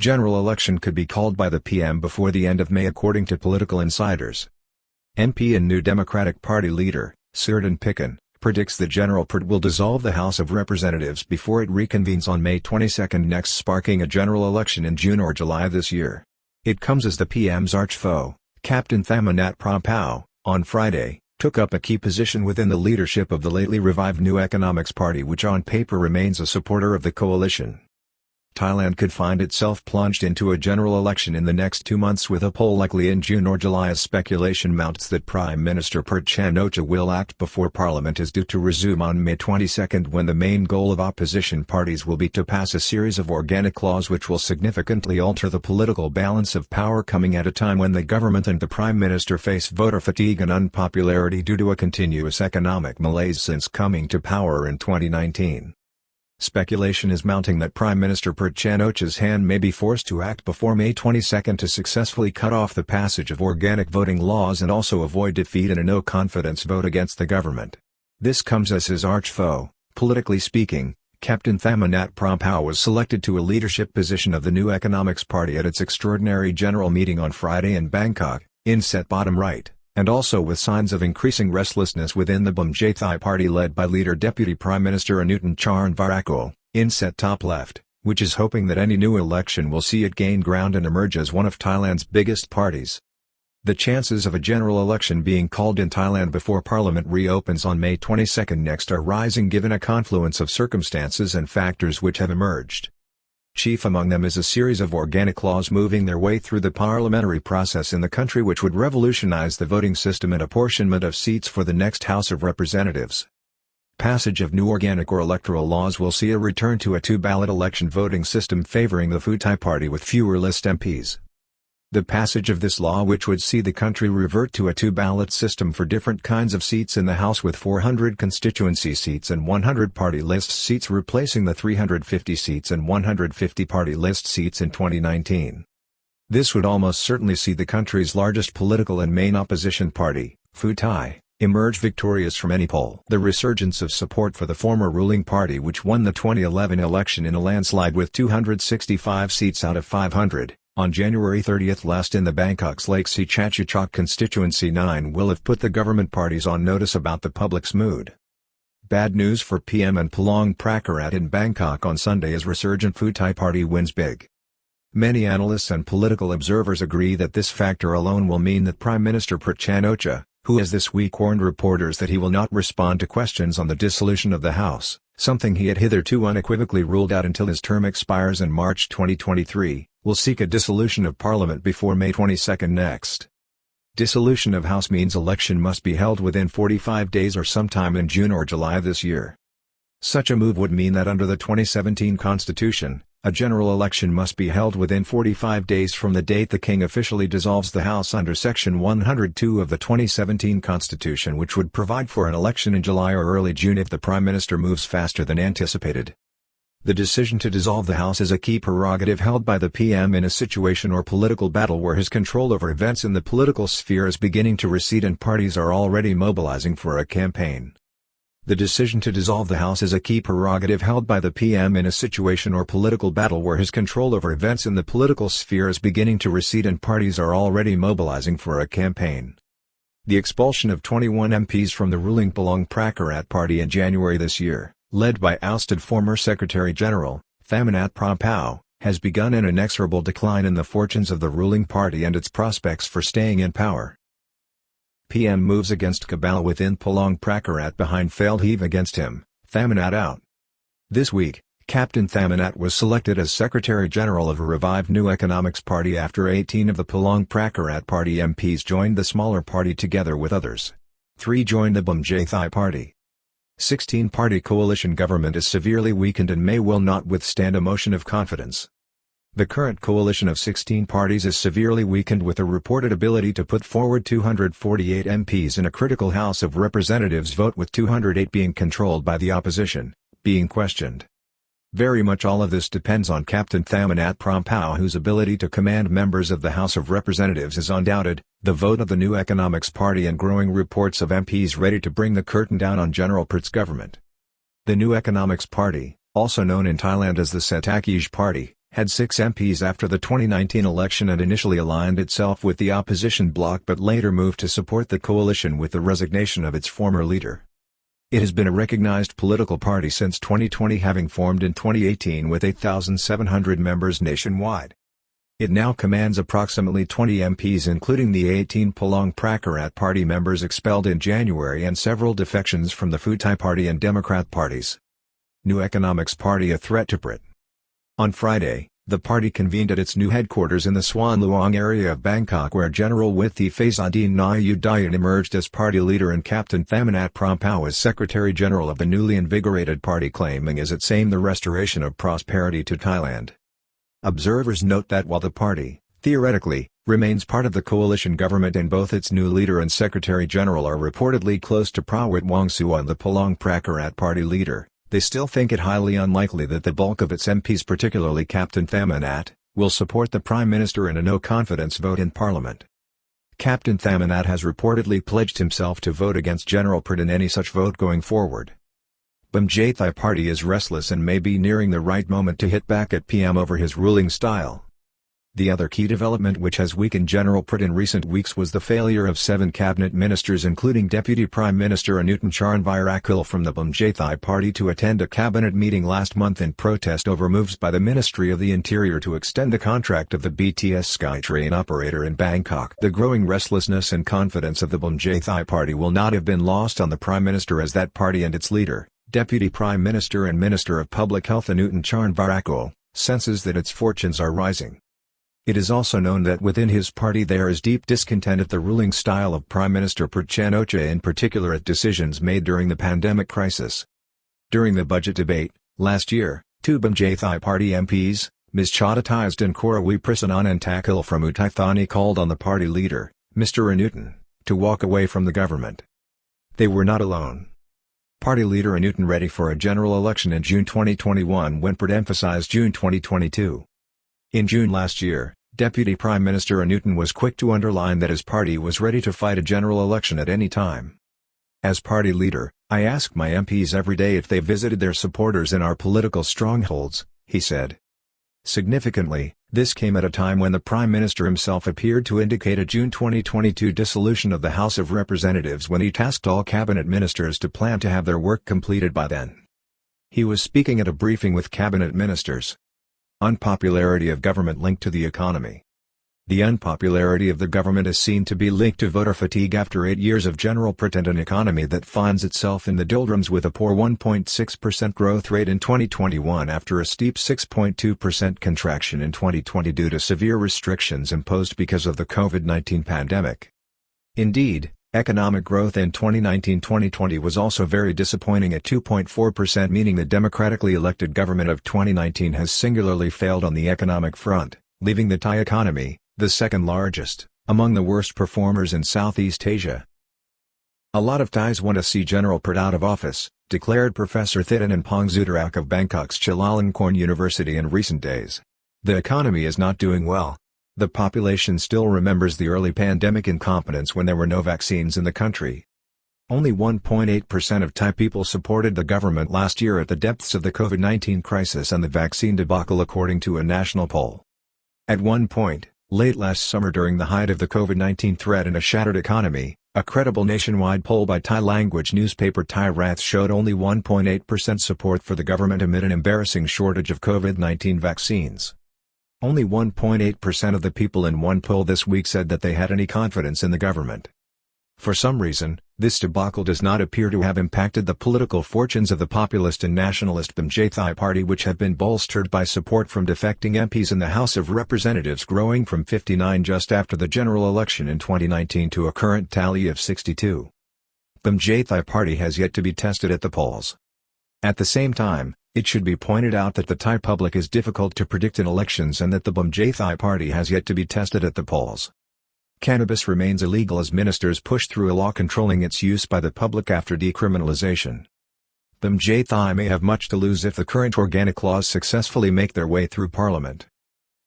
General election could be called by the PM before the end of May according to political insiders. MP and New Democratic Party leader, Suritan Pichan, predicts that General Prayut will dissolve the House of Representatives before it reconvenes on May 22 next, sparking a general election in June or July this year. It comes as the PM's arch-foe, Captain Thamanat Prompow, on Friday, took up a key position within the leadership of the lately revived New Economics Party, which on paper remains a supporter of the coalition. Thailand could find itself plunged into a general election in the next 2 months, with a poll likely in June or July, as speculation mounts that Prime Minister Prayut will act before Parliament is due to resume on May 22, when the main goal of opposition parties will be to pass a series of organic laws which will significantly alter the political balance of power, coming at a time when the government and the Prime Minister face voter fatigue and unpopularity due to a continuous economic malaise since coming to power in 2019. Speculation is mounting that Prime Minister Prayut's hand may be forced to act before May 22 to successfully cut off the passage of organic voting laws and also avoid defeat in a no-confidence vote against the government. This comes as his arch-foe, politically speaking, Captain Thamanat Prompow was selected to a leadership position of the New Economics Party at its extraordinary general meeting on Friday in Bangkok, inset bottom right, and also with signs of increasing restlessness within the Thai party led by leader Deputy Prime Minister Suritan Pichan, inset top left, which is hoping that any new election will see it gain ground and emerge as one of Thailand's biggest parties. The chances of a general election being called in Thailand before Parliament reopens on May 22 next are rising, given a confluence of circumstances and factors which have emerged. Chief among them is a series of organic laws moving their way through the parliamentary process in the country, which would revolutionize the voting system and apportionment of seats for the next House of Representatives. Passage of new organic or electoral laws will see a return to a two-ballot election voting system favoring the Thai party with fewer list MPs. The passage of this law, which would see the country revert to a two-ballot system for different kinds of seats in the House, with 400 constituency seats and 100 party list seats, replacing the 350 seats and 150 party list seats in 2019. This would almost certainly see the country's largest political and main opposition party, Thai, emerge victorious from any poll. The resurgence of support for the former ruling party, which won the 2011 election in a landslide with 265 seats out of 500, on January 30 last in the Bangkok's Lake Sechachachok Constituency 9, will have put the government parties on notice about the public's mood. Bad news for PM and Palang Prakarat in Bangkok on Sunday as resurgent Thai party wins big. Many analysts and political observers agree that this factor alone will mean that Prime Minister Prayut, who has this week warned reporters that he will not respond to questions on the dissolution of the House, something he had hitherto unequivocally ruled out until his term expires in March 2023, will seek a dissolution of Parliament before May 22 next. Dissolution of House means election must be held within 45 days or sometime in June or July this year. Such a move would mean that under the 2017 Constitution, a general election must be held within 45 days from the date the King officially dissolves the House under Section 102 of the 2017 Constitution, which would provide for an election in July or early June if the Prime Minister moves faster than anticipated. The decision to dissolve the House is a key prerogative held by the PM in a situation or political battle where his control over events in the political sphere is beginning to recede and parties are already mobilizing for a campaign. The decision to dissolve the House is a key prerogative held by the PM in a situation or political battle where his control over events in the political sphere is beginning to recede and parties are already mobilizing for a campaign. The expulsion of 21 MPs from the ruling Palang Prakarat party in January this year, led by ousted former Secretary General, Thamanat Prompow, has begun an inexorable decline in the fortunes of the ruling party and its prospects for staying in power. PM moves against cabal within Palang Prakarat behind failed heave against him, Thamanat out. This week, Captain Thamanat was selected as Secretary General of a revived New Economics Party after 18 of the Palang Prakarat party MPs joined the smaller party together with others. 3 joined the Thai party. 16-party coalition government is severely weakened and may well not withstand a motion of confidence. The current coalition of 16 parties is severely weakened, with a reported ability to put forward 248 MPs in a critical House of Representatives vote, with 208 being controlled by the opposition, being questioned. Very much all of this depends on Captain Thamanat Prompow, whose ability to command members of the House of Representatives is undoubted, the vote of the New Economics Party and growing reports of MPs ready to bring the curtain down on General Prayut's government. The New Economics Party, also known in Thailand as the Setakij Party, had 6 MPs after the 2019 election and initially aligned itself with the opposition bloc but later moved to support the coalition with the resignation of its former leader. It has been a recognized political party since 2020, having formed in 2018 with 8,700 members nationwide. It now commands approximately 20 MPs, including the 18 Palong Pracharat Party members expelled in January and several defections from the Pheu Thai Party and Democrat parties. New Economics Party a threat to Prayut. On Friday, the party convened at its new headquarters in the Swan Luang area of Bangkok, where General Withi Faizuddin Nyudayan emerged as party leader and Captain Thamanat Prompow as Secretary-General of the newly invigorated party, claiming as its aim the restoration of prosperity to Thailand. Observers note that while the party, theoretically, remains part of the coalition government and both its new leader and Secretary-General are reportedly close to Prawit Wongsuwan, the Palong Pracharat Party leader, they still think it highly unlikely that the bulk of its MPs, particularly Captain Thamanat, will support the Prime Minister in a no-confidence vote in Parliament. Captain Thamanat has reportedly pledged himself to vote against General Prayut in any such vote going forward. Bangkok Thai Party is restless and may be nearing the right moment to hit back at PM over his ruling style. The other key development which has weakened General Prayut in recent weeks was the failure of 7 cabinet ministers, including Deputy Prime Minister Anutin Charnvirakul from the Bangkok Thai Party, to attend a cabinet meeting last month in protest over moves by the Ministry of the Interior to extend the contract of the BTS SkyTrain operator in Bangkok. The growing restlessness and confidence of the Bangkok Thai Party will not have been lost on the Prime Minister, as that party and its leader, Deputy Prime Minister and Minister of Public Health Anutin Charnvirakul, senses that its fortunes are rising. It is also known that within his party there is deep discontent at the ruling style of Prime Minister Prayut Chan-o-cha, in particular at decisions made during the pandemic crisis. During the budget debate, last year, 2 Bangkok Thai Party MPs, Ms. Chadatisd and Korawi Prasananantakul from Uthai Thani, called on the party leader, Mr. Anutin, to walk away from the government. They were not alone. Party leader Anutin ready for a general election in June 2021 when Prayut emphasized June 2022. In June last year, Deputy Prime Minister Anutin was quick to underline that his party was ready to fight a general election at any time. As party leader, I ask my MPs every day if they visited their supporters in our political strongholds, he said. Significantly, this came at a time when the Prime Minister himself appeared to indicate a June 2022 dissolution of the House of Representatives when he tasked all cabinet ministers to plan to have their work completed by then. He was speaking at a briefing with cabinet ministers. Unpopularity of government linked to the economy. The unpopularity of the government is seen to be linked to voter fatigue after 8 years of General Prayut and an economy that finds itself in the doldrums, with a poor 1.6% growth rate in 2021 after a steep 6.2% contraction in 2020 due to severe restrictions imposed because of the COVID-19 pandemic. Indeed, economic growth in 2019-2020 was also very disappointing at 2.4%, meaning the democratically elected government of 2019 has singularly failed on the economic front, leaving the Thai economy, the second largest, among the worst performers in Southeast Asia. A lot of Thais want to see General Prayut out of office, declared Professor Thitinan Pongsudarak of Bangkok's Chulalongkorn University in recent days. The economy is not doing well. The population still remembers the early pandemic incompetence when there were no vaccines in the country. Only 1.8% of Thai people supported the government last year at the depths of the COVID-19 crisis and the vaccine debacle, according to a national poll. At one point, late last summer during the height of the COVID-19 threat and a shattered economy, a credible nationwide poll by Thai-language newspaper Thai Rath showed only 1.8% support for the government amid an embarrassing shortage of COVID-19 vaccines. Only 1.8% of the people in one poll this week said that they had any confidence in the government. For some reason, this debacle does not appear to have impacted the political fortunes of the populist and nationalist Bangkok Thai Party, which have been bolstered by support from defecting MPs in the House of Representatives, growing from 59 just after the general election in 2019 to a current tally of 62. Bangkok Thai Party has yet to be tested at the polls. At the same time, it should be pointed out that the Thai public is difficult to predict in elections and that the Bangkok Thai Party has yet to be tested at the polls. Cannabis remains illegal as ministers push through a law controlling its use by the public after decriminalization. Bangkok Thai may have much to lose if the current organic laws successfully make their way through Parliament.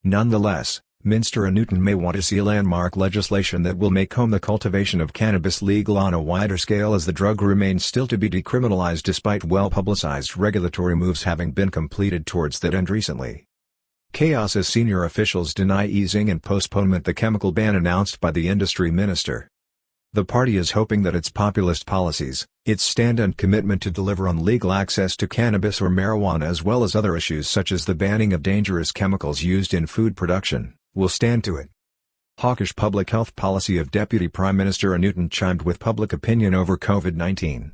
Nonetheless, Minister Anutin may want to see landmark legislation that will make home the cultivation of cannabis legal on a wider scale, as the drug remains still to be decriminalized despite well-publicized regulatory moves having been completed towards that end recently. Chaos as senior officials deny easing and postponement the chemical ban announced by the industry minister. The party is hoping that its populist policies, its stand and commitment to deliver on legal access to cannabis or marijuana as well as other issues such as the banning of dangerous chemicals used in food production, will stand to it. Hawkish public health policy of Deputy Prime Minister Suritan chimed with public opinion over COVID-19.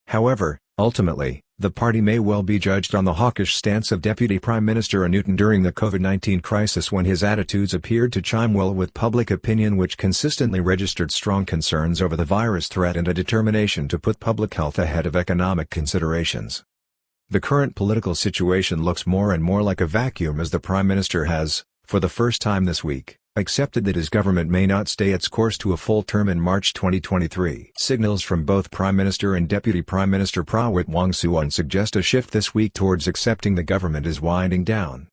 However, ultimately, the party may well be judged on the hawkish stance of Deputy Prime Minister Suritan during the COVID-19 crisis when his attitudes appeared to chime well with public opinion which consistently registered strong concerns over the virus threat and a determination to put public health ahead of economic considerations. The current political situation looks more and more like a vacuum as the Prime Minister has, for the first time this week, accepted that his government may not stay its course to a full term in March 2023. Signals from both Prime Minister and Deputy Prime Minister Prayut Wongsuwan suggest a shift this week towards accepting the government is winding down.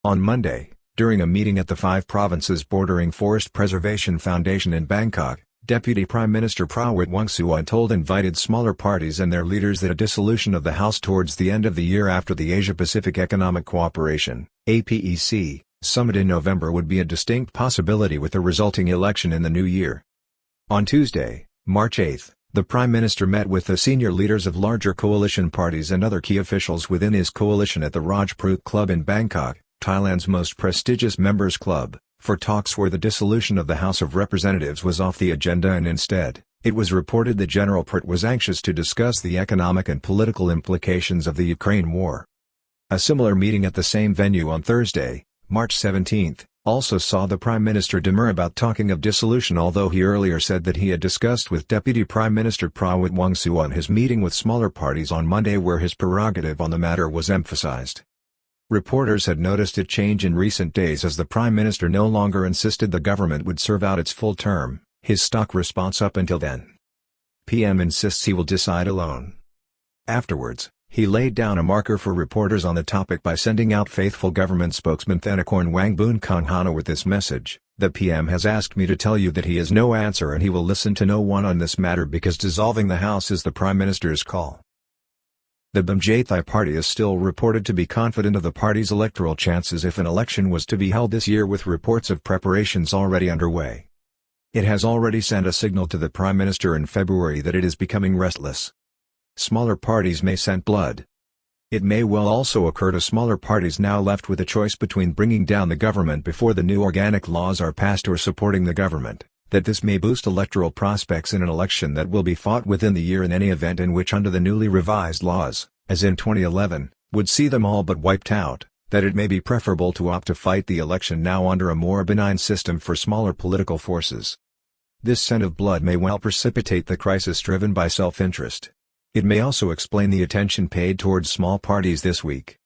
On Monday, during a meeting at the 5 provinces bordering Forest Preservation Foundation in Bangkok, Deputy Prime Minister Prayut Wongsuwan told invited smaller parties and their leaders that a dissolution of the House towards the end of the year after the Asia-Pacific Economic Cooperation (APEC) summit in November would be a distinct possibility with the resulting election in the new year. On Tuesday, March 8, the Prime Minister met with the senior leaders of larger coalition parties and other key officials within his coalition at the Prayut Club in Bangkok, Thailand's most prestigious members club, for talks where the dissolution of the House of Representatives was off the agenda and instead, it was reported that General Prayut was anxious to discuss the economic and political implications of the Ukraine war. A similar meeting at the same venue on Thursday, March 17, also saw the Prime Minister demur about talking of dissolution although he earlier said that he had discussed with Deputy Prime Minister Prayut Wongsuwan his meeting with smaller parties on Monday where his prerogative on the matter was emphasized. Reporters had noticed a change in recent days as the Prime Minister no longer insisted the government would serve out its full term, his stock response up until then. PM insists he will decide alone. Afterwards, he laid down a marker for reporters on the topic by sending out faithful government spokesman Thanakorn Wangboon Konghana with this message: "The PM has asked me to tell you that he has no answer and he will listen to no one on this matter because dissolving the House is the Prime Minister's call." The BMJTHI party is still reported to be confident of the party's electoral chances if an election was to be held this year with reports of preparations already underway. It has already sent a signal to the Prime Minister in February that it is becoming restless. Smaller parties may scent blood. It may well also occur to smaller parties now left with a choice between bringing down the government before the new organic laws are passed or supporting the government, that this may boost electoral prospects in an election that will be fought within the year in any event in which under the newly revised laws, as in 2011, would see them all but wiped out, that it may be preferable to opt to fight the election now under a more benign system for smaller political forces. This scent of blood may well precipitate the crisis driven by self-interest. It may also explain the attention paid towards small parties this week.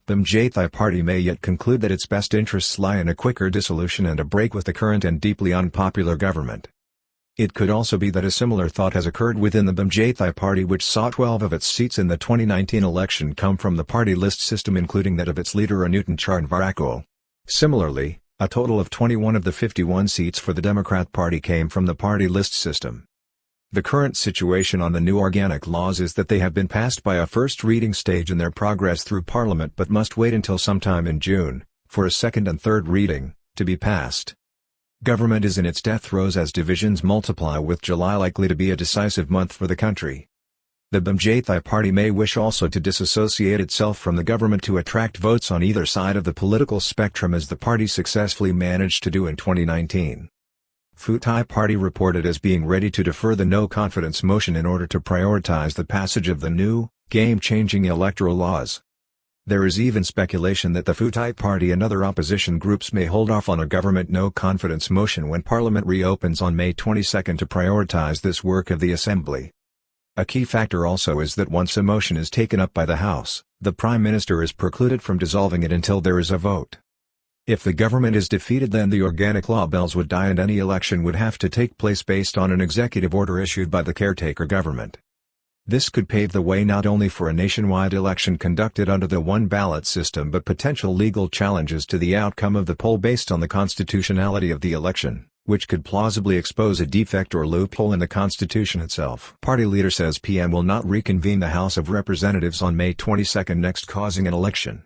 The BMJTHI party may yet conclude that its best interests lie in a quicker dissolution and a break with the current and deeply unpopular government. It could also be that a similar thought has occurred within the BMJTHI party which saw 12 of its seats in the 2019 election come from the party list system including that of its leader Anutin Charnvirakul. Similarly, a total of 21 of the 51 seats for the Democrat Party came from the party list system. The current situation on the new organic laws is that they have been passed by a first reading stage in their progress through Parliament but must wait until sometime in June, for a second and third reading, to be passed. Government is in its death throes as divisions multiply with July likely to be a decisive month for the country. The BMJTHI party may wish also to disassociate itself from the government to attract votes on either side of the political spectrum as the party successfully managed to do in 2019. Pheu Thai party reported as being ready to defer the no-confidence motion in order to prioritize the passage of the new, game-changing electoral laws. There is even speculation that the Pheu Thai party and other opposition groups may hold off on a government no-confidence motion when Parliament reopens on May 22 to prioritize this work of the Assembly. A key factor also is that once a motion is taken up by the House, the Prime Minister is precluded from dissolving it until there is a vote. If the government is defeated then the organic law bells would die and any election would have to take place based on an executive order issued by the caretaker government. This could pave the way not only for a nationwide election conducted under the one-ballot system but potential legal challenges to the outcome of the poll based on the constitutionality of the election, which could plausibly expose a defect or loophole in the constitution itself. Party leader says PM will not reconvene the House of Representatives on May 22 next causing an election.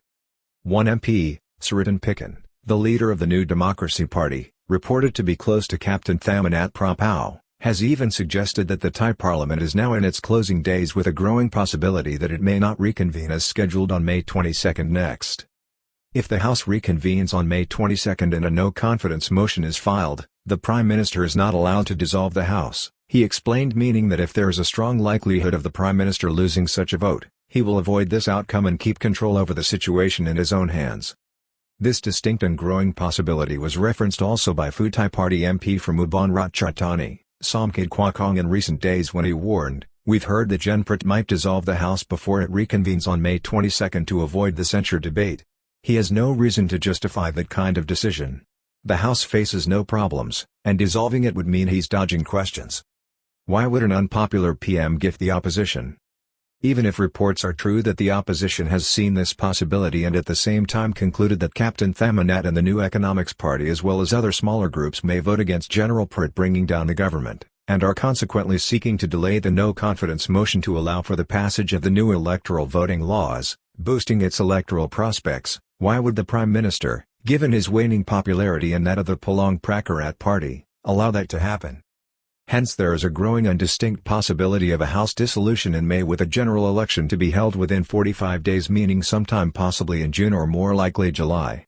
One MP, Suritan Pichan, the leader of the New Democracy Party, reported to be close to Captain Thamanat Prompow, has even suggested that the Thai parliament is now in its closing days with a growing possibility that it may not reconvene as scheduled on May 22 next. If the House reconvenes on May 22 and a no-confidence motion is filed, the Prime Minister is not allowed to dissolve the House, he explained, meaning that if there is a strong likelihood of the Prime Minister losing such a vote, he will avoid this outcome and keep control over the situation in his own hands. This distinct and growing possibility was referenced also by Pheu Thai Party MP from Ubon Ratchathani, Somkid Kwakong, in recent days when he warned, "We've heard that General Prayut might dissolve the House before it reconvenes on May 22 to avoid the censure debate." He has no reason to justify that kind of decision. The House faces no problems, and dissolving it would mean he's dodging questions. Why would an unpopular PM gift the opposition? Even if reports are true that the opposition has seen this possibility and at the same time concluded that Captain Thamanat and the New Economics Party as well as other smaller groups may vote against General Prayut bringing down the government, and are consequently seeking to delay the no-confidence motion to allow for the passage of the new electoral voting laws, boosting its electoral prospects, why would the Prime Minister, given his waning popularity and that of the Palong Pracharat Party, allow that to happen? Hence there is a growing and distinct possibility of a House dissolution in May with a general election to be held within 45 days, meaning sometime possibly in June or more likely July.